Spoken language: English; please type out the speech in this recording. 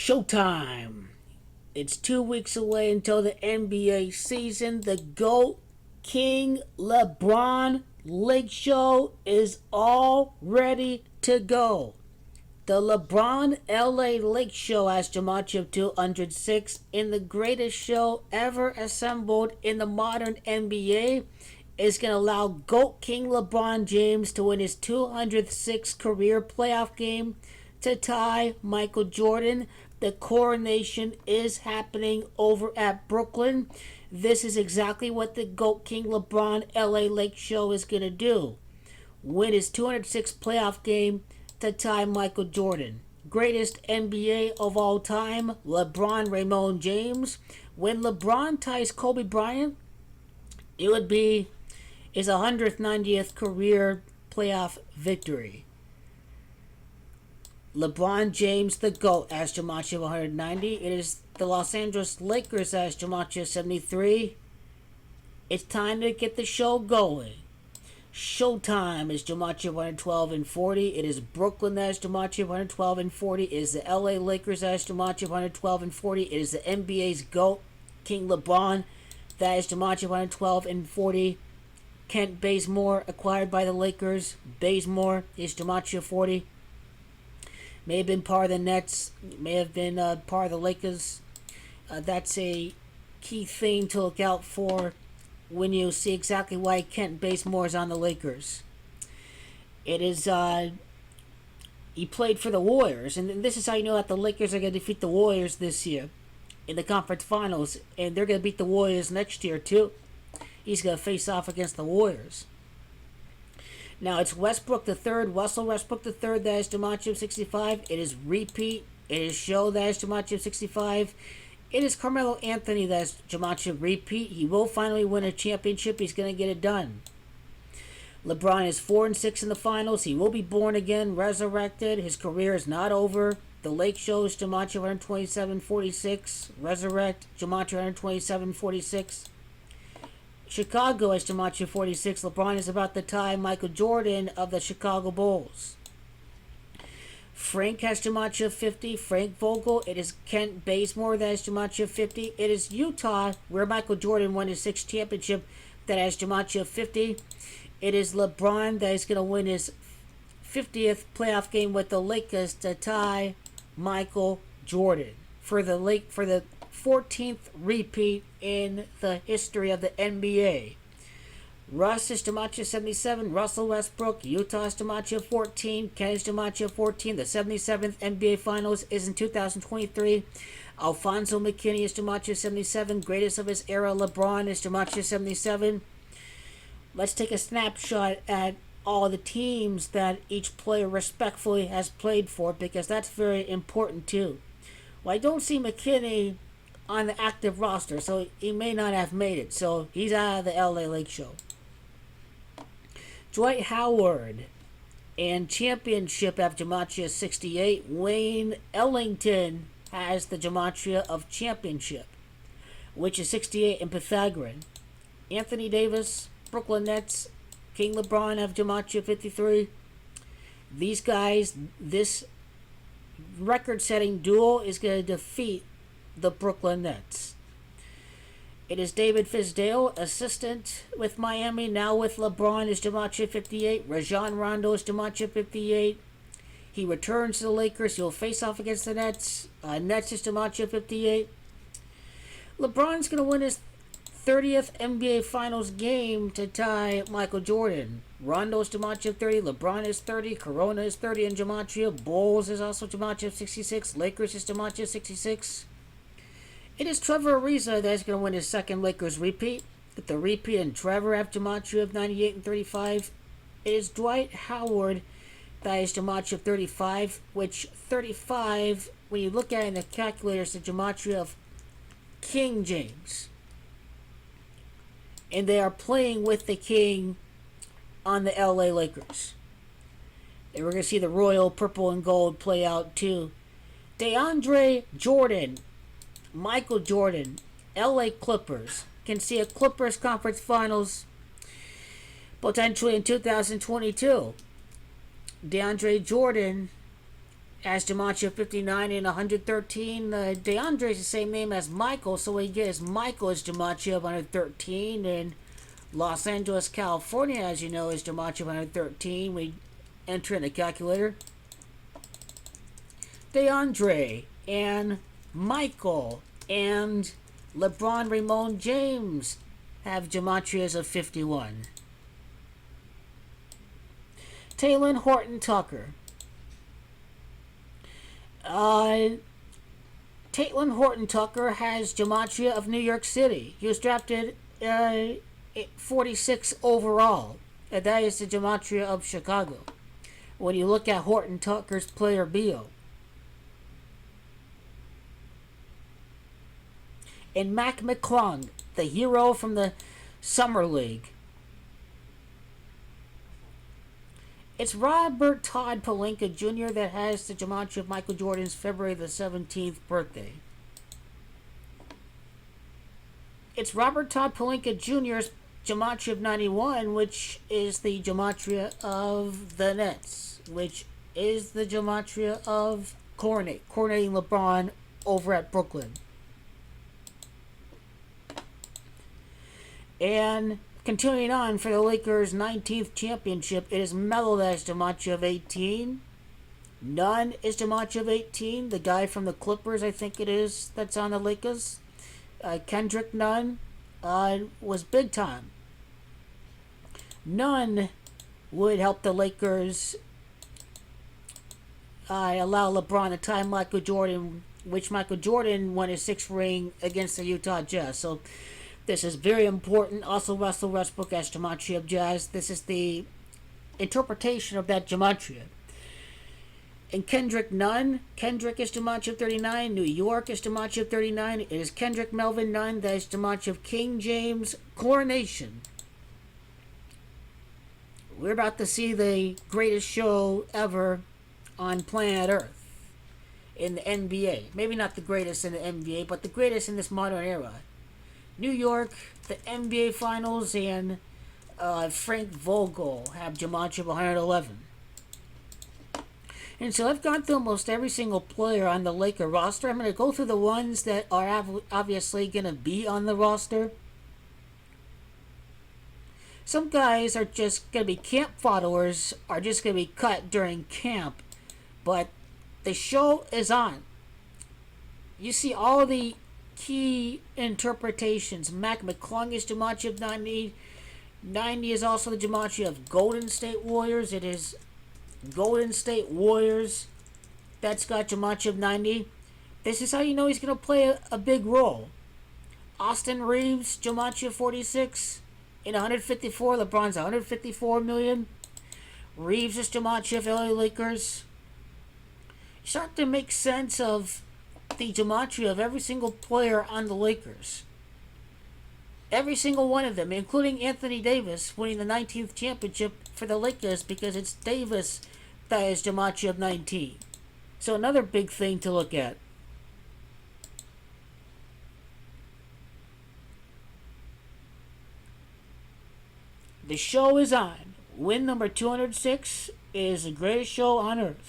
Showtime. It's 2 weeks away until the NBA season. The GOAT, King LeBron Lakeshow is all ready to go. The LeBron LA Lakeshow has Jamachi 206 in the greatest show ever assembled in the modern NBA. Is going to allow GOAT King LeBron James to win his 206th career playoff game to tie Michael Jordan. The coronation is happening over at Brooklyn. This is exactly what the GOAT King LeBron LA Lakeshow is going to do. Win his 206th playoff game to tie Michael Jordan. Greatest NBA of all time, LeBron Raymond James. When LeBron ties Kobe Bryant, it would be his 190th career playoff victory. LeBron James, the GOAT, has Jamachi 190. It is the Los Angeles Lakers has Jamachi 73. It's time to get the show going. Showtime is Jamachi 112 and 40. It is Brooklyn that has Jamachi 112 and 40. It is the LA Lakers that has Jamachi 112 and 40. It is the NBA's GOAT, King LeBron, that has Jamachi 112 and 40. Kent Bazemore acquired by the Lakers. Bazemore is Jamachi 40. May have been part of the Nets. May have been part of the Lakers. That's a key thing to look out for when you see exactly why Kent Bazemore is on the Lakers. It is he played for the Warriors, and this is how you know that the Lakers are going to defeat the Warriors this year in the conference finals, and they're going to beat the Warriors next year too. He's going to face off against the Warriors. Now it's Westbrook the third, Russell Westbrook the third that has Jamachi 65. It is repeat. It is Show that has Jamachi 65. It is Carmelo Anthony that has Jamachi repeat. He will finally win a championship. He's going to get it done. LeBron is 4-6 in the finals. He will be born again, resurrected. His career is not over. The Lake Show's Jamachi 127-46. Resurrect Jamachi 127-46. Chicago has Jamachi 46. LeBron is about to tie Michael Jordan of the Chicago Bulls. Frank has Jamachi 50. Frank Vogel. It is Kent Bazemore that has Jamachi 50. It is Utah, where Michael Jordan won his 6th championship, that has Jamachi 50. It is LeBron that is going to win his 50th playoff game with the Lakers to tie Michael Jordan for the 14th repeat in the history of the NBA. Russ is Jamachi 77. Russell Westbrook. Utah is Jamachi 14. Ken is Jamachi 14. The 77th NBA Finals is in 2023. Alfonso McKinney is Jamachi 77. Greatest of his era, LeBron, is Jamachi 77. Let's take a snapshot at all the teams that each player respectfully has played for, because that's very important too. Well, I don't see McKinney on the active roster, so he may not have made it. So he's out of the LA Lakeshow. Dwight Howard and championship of Gematria 68. Wayne Ellington has the Gematria of championship, which is 68 in Pythagorean. Anthony Davis, Brooklyn Nets, King LeBron have Gematria 53. These guys, this record-setting duel is going to defeat the Brooklyn Nets. It is David Fizdale, assistant with Miami, now with LeBron, is Gematria 58. Rajon Rondo is Gematria 58. He returns to the Lakers. He'll face off against the Nets. Nets is Gematria 58. LeBron's going to win his 30th NBA Finals game to tie Michael Jordan. Rondo is Gematria 30. LeBron is 30. Corona is 30 in Gematria. Bulls is also Gematria 66. Lakers is Gematria 66. It is Trevor Ariza that is going to win his second Lakers repeat. With the repeat and Trevor have Gematria of 98 and 35. It is Dwight Howard that is Gematria of 35, which 35, when you look at it in the calculator, is the Gematria of King James. And they are playing with the King on the LA Lakers. And we're going to see the royal purple and gold play out too. DeAndre Jordan, Michael Jordan, LA Clippers. Can see a Clippers conference finals potentially in 2022. DeAndre Jordan as gematria of 59 and 113. DeAndre is the same name as Michael, so we get is Michael is gematria of 113. And Los Angeles, California, as you know, is gematria of 113. We enter in the calculator. DeAndre and Michael and LeBron Ramon James have gematrias of 51. Taylor Horton Tucker. Taylor Horton Tucker has gematria of New York City. He was drafted 46 overall. And that is the gematria of Chicago. When you look at Horton Tucker's player bio. And Mac McClung, the hero from the Summer League. It's Robert Todd Pelinka Jr. that has the gematria of Michael Jordan's February the 17th birthday. It's Robert Todd Pelinka Jr.'s gematria of 91, which is the gematria of the Nets, which is the gematria of coronating LeBron over at Brooklyn. And continuing on for the Lakers' 19th championship, it is Melo that is gematria of 18. Nunn is gematria of 18. The guy from the Clippers, I think it is, that's on the Lakers. Kendrick Nunn was big time. Nunn would help the Lakers allow LeBron to tie Michael Jordan, which Michael Jordan won his 6th ring against the Utah Jazz. So this is very important. Also, Russell Westbrook as gematria of Jazz. This is the interpretation of that gematria. And Kendrick Nunn. Kendrick is gematria of 39. New York is gematria of 39. It is Kendrick Melvin Nunn that is gematria of King James coronation. We're about to see the greatest show ever on planet Earth in the NBA. Maybe not the greatest in the NBA, but the greatest in this modern era. New York, the NBA Finals, and Frank Vogel have gematria of 111. And so I've gone through almost every single player on the Laker roster. I'm going to go through the ones that are obviously going to be on the roster. Some guys are just going to be camp followers, are just going to be cut during camp. But the show is on. You see all the key interpretations. Mac McClung is gematria of 90. 90 is also the gematria of Golden State Warriors. It is Golden State Warriors that's got gematria of 90. This is how you know he's going to play a big role. Austin Reeves, gematria of 46. In 154, LeBron's 154 million. Reeves is gematria of LA Lakers. You start to make sense of the gematria of every single player on the Lakers. Every single one of them, including Anthony Davis, winning the 19th championship for the Lakers, because it's Davis that is gematria of 19. So another big thing to look at. The show is on. Win number 206 is the greatest show on earth.